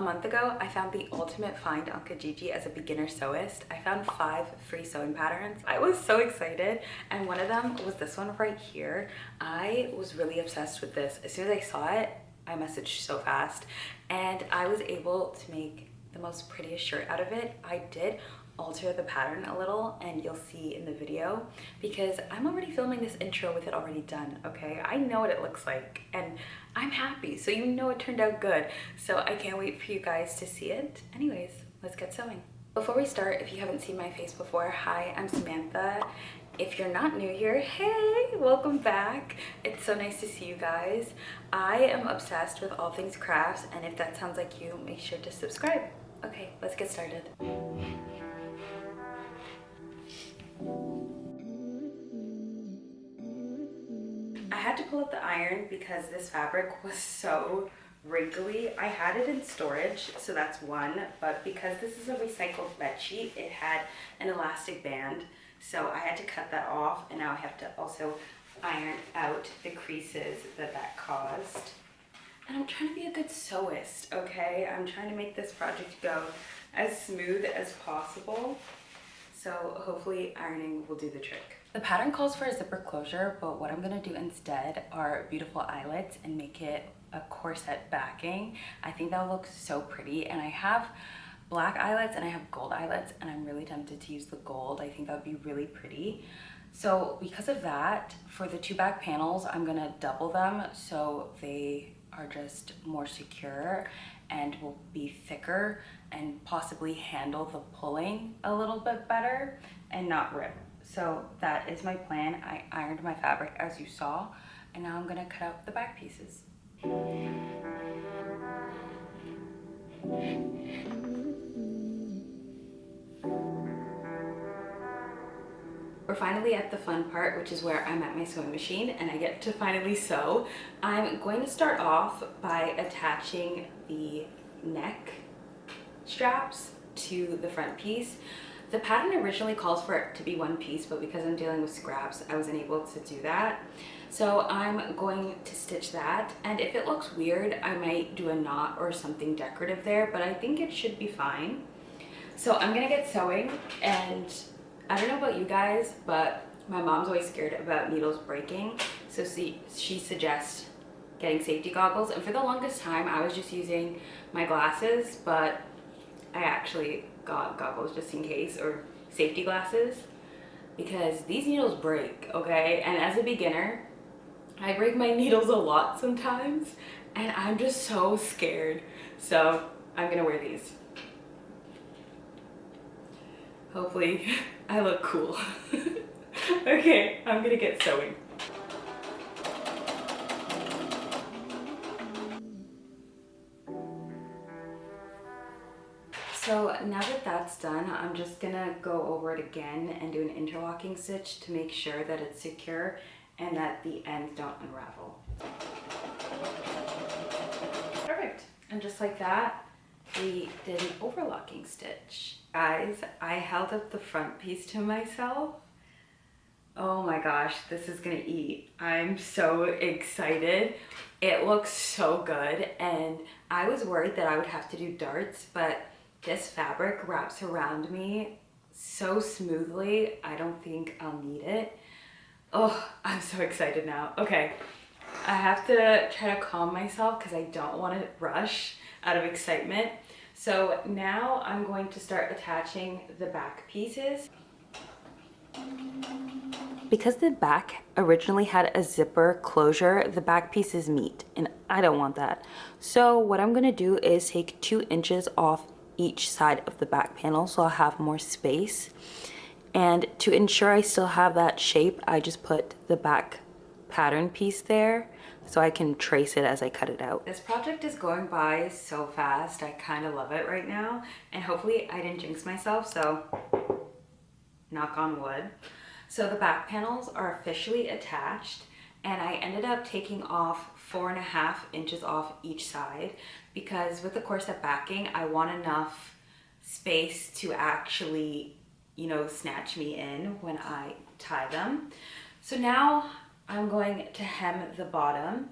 month ago, I found the ultimate find on Kijiji as a beginner sewist. I found 5 free sewing patterns. I was so excited, and one of them was this one right here. I was really obsessed with this. As soon as I saw it, I messaged so fast, and I was able to make the most prettiest shirt out of it. I did alter the pattern a little, and you'll see in the video, because I'm already filming this intro with it already done, okay? I know what it looks like, and I'm happy, so you know it turned out good. So I can't wait for you guys to see it. Anyways, let's get sewing. Before we start, if you haven't seen my face before, hi, I'm Samantha. If you're not new here, hey, welcome back. It's so nice to see you guys. I am obsessed with all things crafts, and if that sounds like you, make sure to subscribe. Okay, let's get started. I had to pull up the iron because this fabric was so wrinkly. I had it in storage, so that's one, but because this is a recycled bed sheet, it had an elastic band, so I had to cut that off, and now I have to also iron out the creases that caused. And I'm trying to be a good sewist, okay? I'm trying to make this project go as smooth as possible. So hopefully ironing will do the trick. The pattern calls for a zipper closure, but what I'm gonna do instead are beautiful eyelets and make it a corset backing. I think that will look so pretty, and I have black eyelets and I have gold eyelets, and I'm really tempted to use the gold. I think that would be really pretty. So because of that, for the 2 back panels, I'm gonna double them so they are just more secure and will be thicker and possibly handle the pulling a little bit better and not rip. So that is my plan. I ironed my fabric as you saw, and now I'm gonna cut out the back pieces. We're finally at the fun part, which is where I'm at my sewing machine and I get to finally sew. I'm going to start off by attaching the neck straps to the front piece. The pattern originally calls for it to be one piece, but because I'm dealing with scraps, I wasn't able to do that. So I'm going to stitch that, and if it looks weird, I might do a knot or something decorative there, but I think it should be fine. So I'm gonna get sewing, and I don't know about you guys, but my mom's always scared about needles breaking, so she suggests getting safety goggles, and for the longest time I was just using my glasses, but I actually got goggles just in case, or safety glasses, because these needles break, okay? And as a beginner, I break my needles a lot sometimes, and I'm just so scared, so I'm gonna wear these. Hopefully I look cool. Okay, I'm gonna get sewing. So now that that's done, I'm just gonna go over it again and do an interlocking stitch to make sure that it's secure and that the ends don't unravel. Perfect. And just like that, we did an overlocking stitch. Guys, I held up the front piece to myself. Oh my gosh, this is gonna eat. I'm so excited. It looks so good, and I was worried that I would have to do darts, but this fabric wraps around me so smoothly, I don't think I'll need it. Oh, I'm so excited now. Okay, I have to try to calm myself because I don't want to rush out of excitement. So now I'm going to start attaching the back pieces. Because the back originally had a zipper closure, the back pieces meet, and I don't want that. So what I'm gonna do is take 2 inches off each side of the back panel so I'll have more space. And to ensure I still have that shape, I just put the back pattern piece there so I can trace it as I cut it out. This project is going by so fast. I kind of love it right now, and hopefully I didn't jinx myself, so knock on wood. So the back panels are officially attached, and I ended up taking off 4.5 inches off each side because with the corset backing, I want enough space to actually, you know, snatch me in when I tie them. So now I'm going to hem the bottom.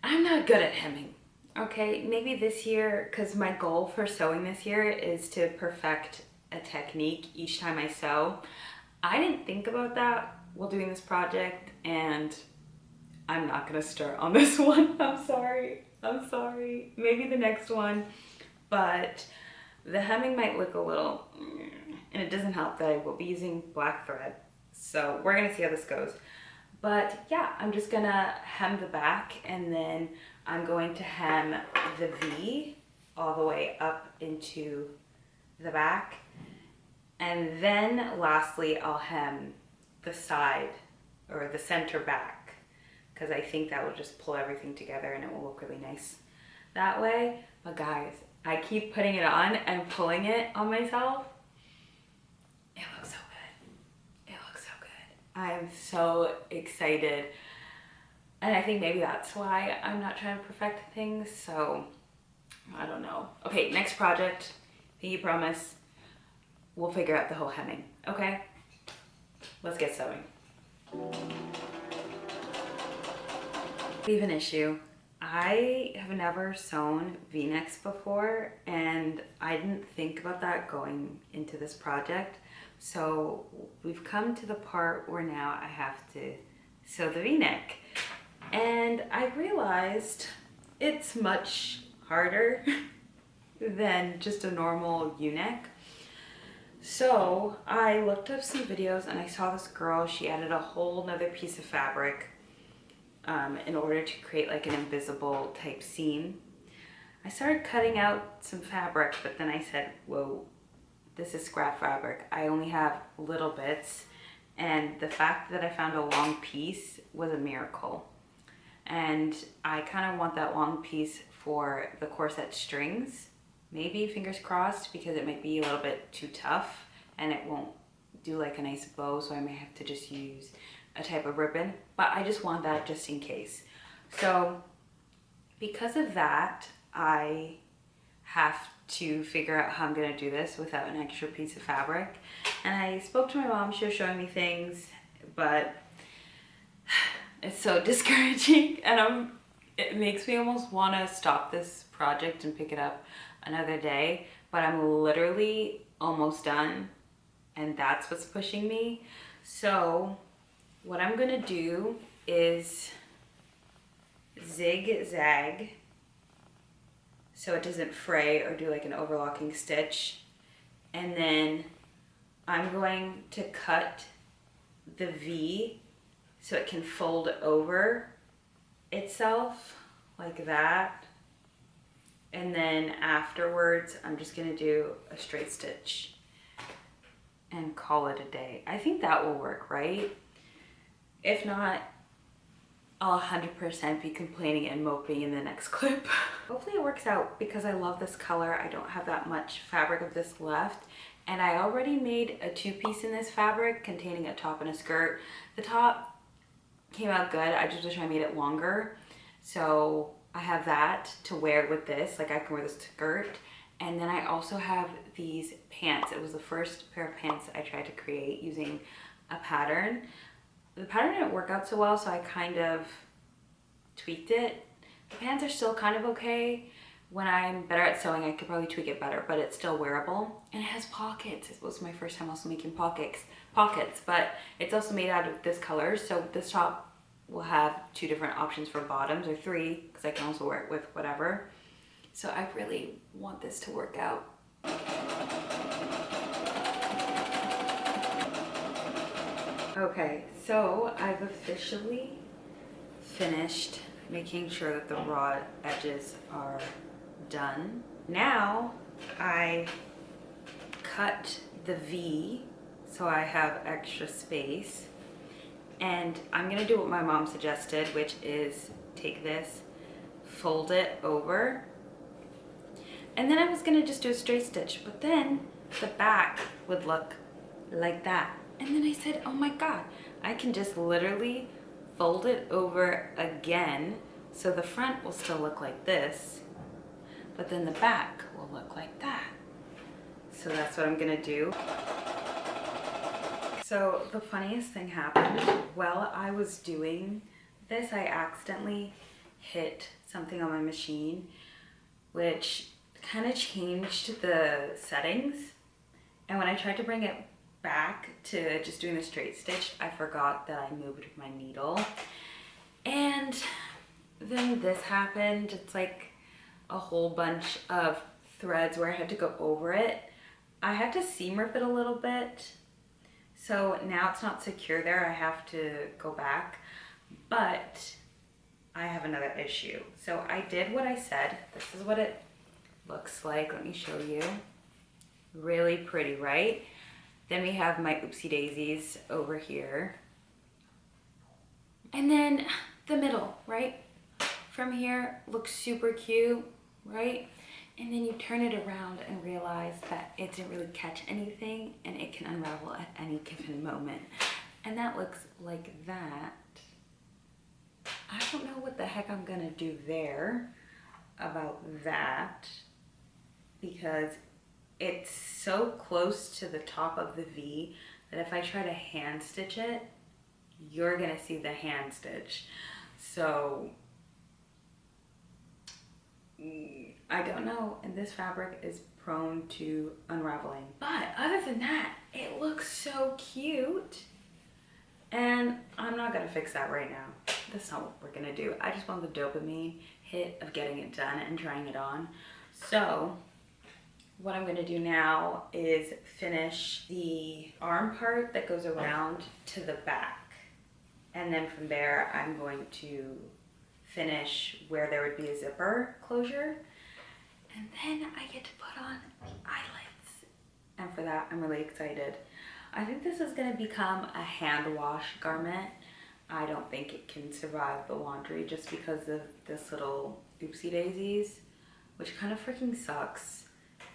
I'm not good at hemming, Okay, maybe this year, because my goal for sewing this year is to perfect a technique each time I sew. I didn't think about that while doing this project, and I'm not gonna start on this one. I'm sorry. I'm sorry. Maybe the next one. But the hemming might look a little, and it doesn't help that I will be using black thread. So we're gonna see how this goes. But yeah, I'm just gonna hem the back, and then I'm going to hem the V all the way up into the back. And then lastly, I'll hem the side or the center back, because I think that will just pull everything together and it will look really nice that way. But guys, I keep putting it on and pulling it on myself. It looks so good. It looks so good. I'm so excited. And I think maybe that's why I'm not trying to perfect things. So I don't know. Okay, next project. Pinky promise. We'll figure out the whole hemming. Okay? Let's get sewing. We have an issue. I have never sewn V-necks before, and I didn't think about that going into this project. So we've come to the part where now I have to sew the V-neck. And I realized it's much harder than just a normal U-neck. So I looked up some videos and I saw this girl, she added a whole nother piece of fabric in order to create like an invisible type seam. I started cutting out some fabric, but then I said, whoa, this is scrap fabric. I only have little bits, and the fact that I found a long piece was a miracle. And I kind of want that long piece for the corset strings. Maybe, fingers crossed, because it might be a little bit too tough and it won't do like a nice bow, so I may have to just use a type of ribbon, but I just want that just in case. So because of that, I have to figure out how I'm gonna do this without an extra piece of fabric. And I spoke to my mom, she was showing me things, but it's so discouraging, and it makes me almost wanna stop this project and pick it up another day, but I'm literally almost done, and that's what's pushing me. So what I'm gonna do is zigzag so it doesn't fray or do like an overlocking stitch, and then I'm going to cut the V so it can fold over itself like that. And then afterwards, I'm just gonna do a straight stitch and call it a day. I think that will work, right? If not, I'll 100% be complaining and moping in the next clip. Hopefully it works out, because I love this color. I don't have that much fabric of this left. And I already made a two-piece in this fabric containing a top and a skirt. The top came out good. I just wish I made it longer. So I have that to wear with this, like I can wear this skirt. And then I also have these pants. It was the first pair of pants I tried to create using a pattern. The pattern didn't work out so well, so I kind of tweaked it. The pants are still kind of okay. When I'm better at sewing, I could probably tweak it better, but it's still wearable. And it has pockets. It was my first time also making pockets, but it's also made out of this color. So this top will have 2 different options for bottoms, or 3, because I can also wear it with whatever. So I really want this to work out. Okay, so I've officially finished making sure that the raw edges are done. Now I cut the V so I have extra space, and I'm gonna do what my mom suggested, which is take this, fold it over, and then I was gonna just do a straight stitch, but then the back would look like that. And then I said, oh my God, I can just literally fold it over again, so the front will still look like this, but then the back will look like that. So that's what I'm gonna do. So the funniest thing happened while I was doing this. I accidentally hit something on my machine, which kind of changed the settings. And when I tried to bring it back to just doing the straight stitch, I forgot that I moved my needle. And then this happened. It's like a whole bunch of threads where I had to go over it. I had to seam rip it a little bit. So now it's not secure there. I have to go back, but I have another issue. So I did what I said. This is what it looks like. Let me show you. Really pretty, right? Then we have my oopsie daisies over here. And then the middle, right? From here looks super cute, right? And then you turn it around and realize that it didn't really catch anything and it can unravel at any given moment. And that looks like that. I don't know what the heck I'm gonna do there about that, because it's so close to the top of the V that if I try to hand stitch it, you're gonna see the hand stitch. So I don't know, and this fabric is prone to unraveling. But other than that, it looks so cute. And I'm not gonna fix that right now. That's not what we're gonna do. I just want the dopamine hit of getting it done and trying it on. So what I'm gonna do now is finish the arm part that goes around to the back. And then from there, I'm going to finish where there would be a zipper closure. And then I get to put on the eyelets. And for that, I'm really excited. I think this is gonna become a hand wash garment. I don't think it can survive the laundry just because of this little oopsie daisies, which kind of freaking sucks.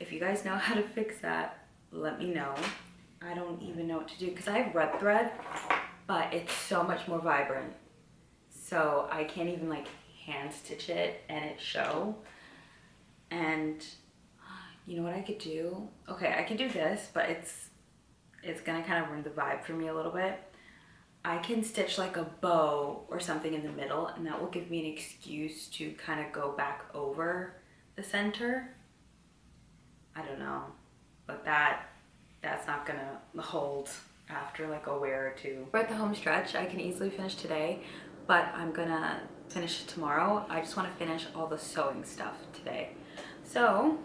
If you guys know how to fix that, let me know. I don't even know what to do because I have red thread, but it's so much more vibrant. So I can't even like hand stitch it and it show. And you know what I could do? Okay, I can do this, but it's gonna kind of ruin the vibe for me a little bit. I can stitch like a bow or something in the middle, and that will give me an excuse to kind of go back over the center. I don't know, but that's not gonna hold after like a wear or two. We're at the home stretch. I can easily finish today, but I'm gonna finish it tomorrow. I just want to finish all the sewing stuff today. So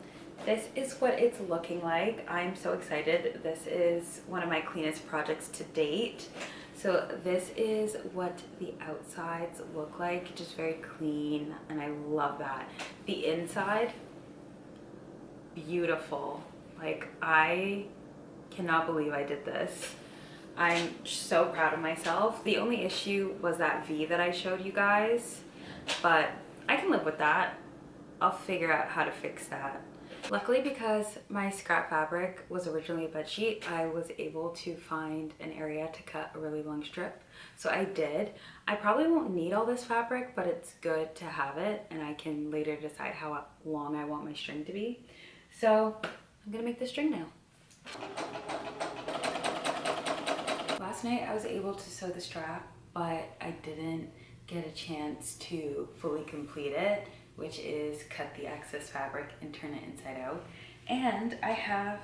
this is what it's looking like. I'm so excited. This is one of my cleanest projects to date. So this is what the outsides look like, just very clean, and I love that. The inside, beautiful. Like, I cannot believe I did this. I'm so proud of myself. The only issue was that V that I showed you guys, but I can live with that. I'll figure out how to fix that. Luckily, because my scrap fabric was originally a bed sheet, I was able to find an area to cut a really long strip. So I did. I probably won't need all this fabric, but it's good to have it, and I can later decide how long I want my string to be. So I'm gonna make the string now. Last night I was able to sew the strap, but I didn't get a chance to fully complete it, which is cut the excess fabric and turn it inside out. And I have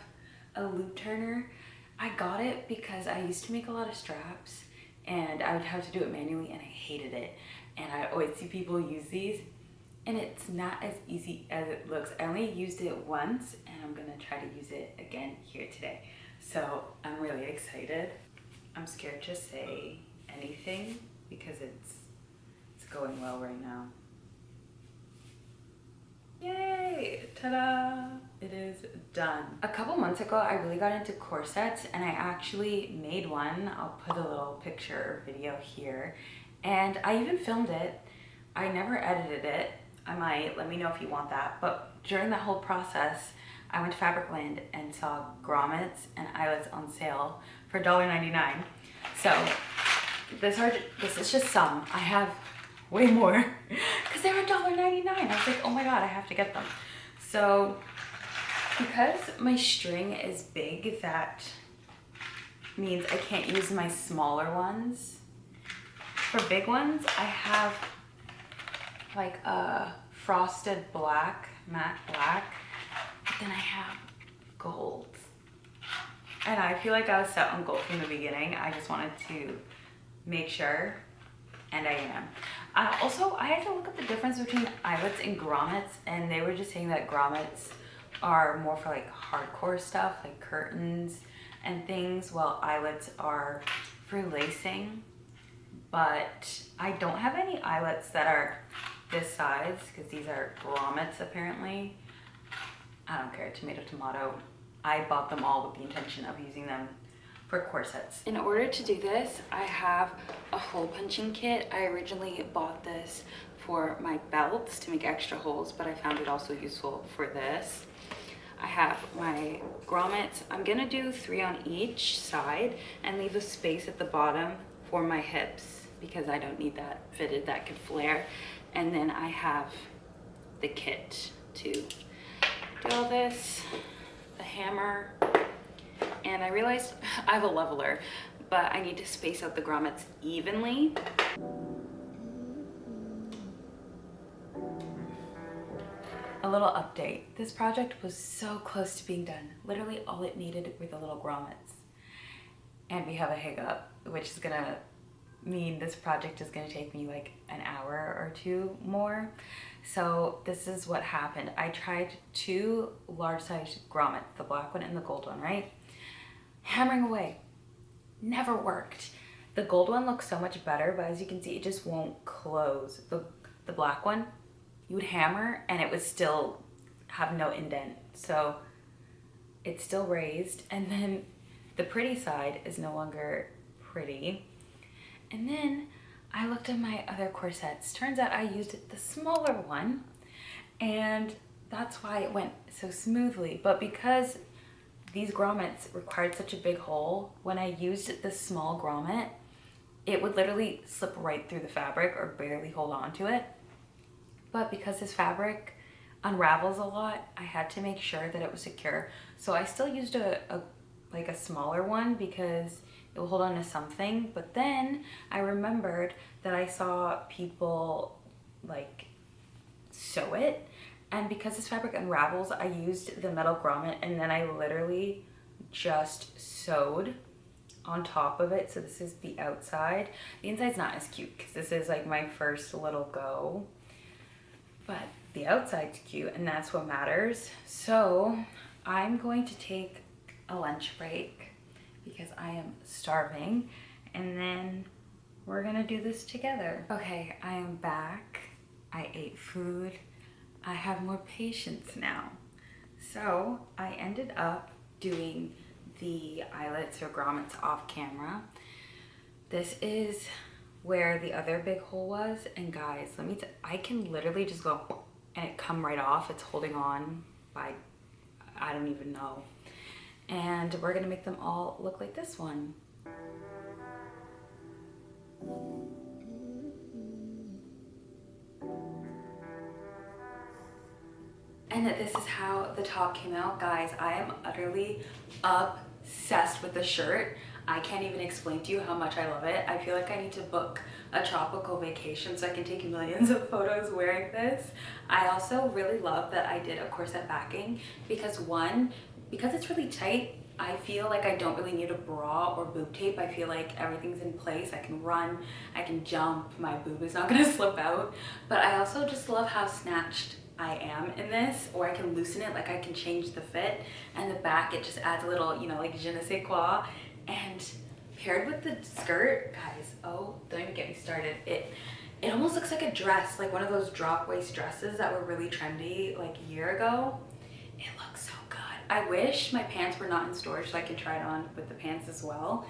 a loop turner. I got it because I used to make a lot of straps and I would have to do it manually and I hated it. And I always see people use these and it's not as easy as it looks. I only used it once and I'm gonna try to use it again here today. So I'm really excited. I'm scared to say anything because it's going well right now. Yay! Ta-da! It is done. A couple months ago, I really got into corsets and I actually made one. I'll put a little picture or video here. And I even filmed it. I never edited it. I might, let me know if you want that. But during that whole process, I went to Fabricland and saw grommets and eyelets on sale for $1.99. So this is just some. I have way more because they were $1.99. I was like, oh my god, I have to get them. So because my string is big, that means I can't use my smaller ones. For big ones, I have like a frosted black matte black, but then I have gold. And I feel like I was set on gold from the beginning. I just wanted to make sure, and I am. Also, I had to look up the difference between eyelets and grommets, and they were just saying that grommets are more for like hardcore stuff, like curtains and things, while eyelets are for lacing. But I don't have any eyelets that are this size, because these are grommets apparently. I don't care, tomato, tomato. I bought them all with the intention of using them for corsets. In order to do this, I have a hole punching kit. I originally bought this for my belts to make extra holes, but I found it also useful for this. I have my grommets. I'm gonna do 3 on each side and leave a space at the bottom for my hips because I don't need that fitted, that could flare. And then I have the kit to do all this, the hammer, and I realized I have a leveler, but I need to space out the grommets evenly. A little update. This project was so close to being done. Literally all it needed were the little grommets. And we have a hiccup, which is gonna mean this project is gonna take me like an hour or 2 more. So this is what happened. I tried 2 large size grommets, the black one and the gold one, right? Hammering away, never worked. The gold one looks so much better, but as you can see, it just won't close. The black one, you would hammer and it would still have no indent. So it's still raised. And then the pretty side is no longer pretty. And then I looked at my other corsets. Turns out I used the smaller one, and that's why it went so smoothly. But because these grommets required such a big hole, when I used the small grommet, it would literally slip right through the fabric or barely hold on to it. But because this fabric unravels a lot, I had to make sure that it was secure. So I still used a smaller one because it will hold on to something. But then I remembered that I saw people like sew it, and because this fabric unravels, I used the metal grommet and then I literally just sewed on top of it. So this is the outside. The inside's not as cute because this is like my first little go, but the outside's cute and that's what matters. So I'm going to take a lunch break because I am starving, and then we're gonna do this together. Okay, I am back. I ate food. I have more patience now. So I ended up doing the eyelets or grommets off camera. This is where the other big hole was, and guys, I can literally just go and it come right off. It's holding on by, I don't even know. And we're gonna make them all look like this one. And this is how the top came out. Guys, I am utterly obsessed with the shirt. I can't even explain to you how much I love it. I feel like I need to book a tropical vacation so I can take millions of photos wearing this. I also really love that I did a corset backing because because it's really tight, I feel like I don't really need a bra or boob tape. I feel like everything's in place. I can run, I can jump, my boob is not gonna slip out. But I also just love how snatched I am in this, or I can loosen it, like I can change the fit. And the back, it just adds a little, you know, like je ne sais quoi. And paired with the skirt, guys, oh, don't even get me started. It almost looks like a dress, like one of those drop waist dresses that were really trendy like a year ago. It looks so good. I wish my pants were not in storage so I can try it on with the pants as well.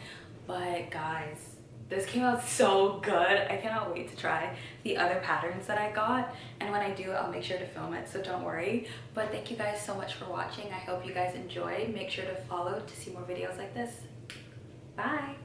But guys, this came out so good. I cannot wait to try the other patterns that I got. And when I do, I'll make sure to film it, so don't worry. But thank you guys so much for watching. I hope you guys enjoy. Make sure to follow to see more videos like this. Bye.